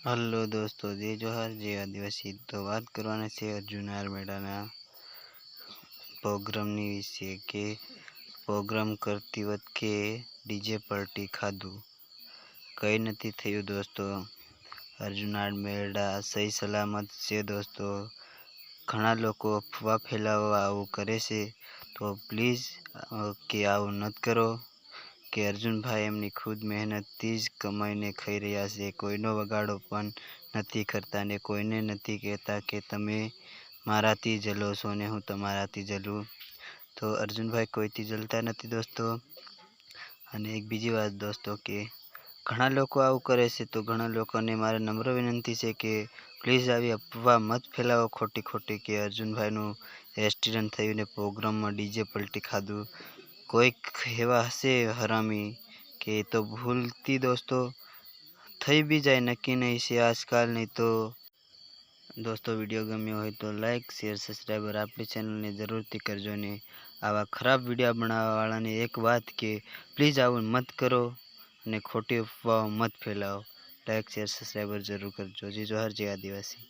Hello દોસ્તો, જય જોહાર, જય આદિવાસી। તો વાત કરવાના છે અર્જુન મેળાના પ્રોગ્રામની વિશે કે પ્રોગ્રામ કરતી વખતે ડીજે પલટી ખાધું, કંઈ નથી થયું દોસ્તો। અર્જુન મેળા સહી સલામત છે દોસ્તો। ઘણા લોકો અફવા ફેલાવવા આવું કરે છે, તો પ્લીઝ કે આવું નથી કરો। કે અર્જુનભાઈ એમની ખુદ મહેનતથી જ કમાઈને ખાઈ રહ્યા છે, કોઈનો વગાડો પણ નથી કરતા ને કોઈને નથી કહેતા કે તમે મારાથી જલો છો ને હું તમારાથી જલું। તો અર્જુનભાઈ કોઈથી જલતા નથી દોસ્તો। અને એક બીજી વાત દોસ્તો કે ઘણા લોકો આવું કરે છે, તો ઘણા લોકોને મારે નમ્ર વિનંતી છે કે પ્લીઝ આવી અફવા મત ફેલાવો ખોટી કે અર્જુનભાઈનું એક્સિડન્ટ થયું ને પ્રોગ્રામમાં ડીજે પલટી ખાધું। કોઈક એવા હશે હરામી કે તો ભૂલથી દોસ્તો થઈ બી જાય, નક્કી નહીં છે આજકાલ। નહીં તો દોસ્તો વિડીયો ગમ્યો હોય તો લાઈક શેર સબસ્ક્રાઈબર આપણી ચેનલને જરૂરથી કરજો ને આવા ખરાબ વિડીયો બનાવવાવાળાને એક વાત કે પ્લીઝ આવું મત કરો અને ખોટી અફવાઓ મત ફેલાવો। લાઈક શેર સબસ્ક્રાઈબર જરૂર કરજો। જય જોહાર, જય આદિવાસી।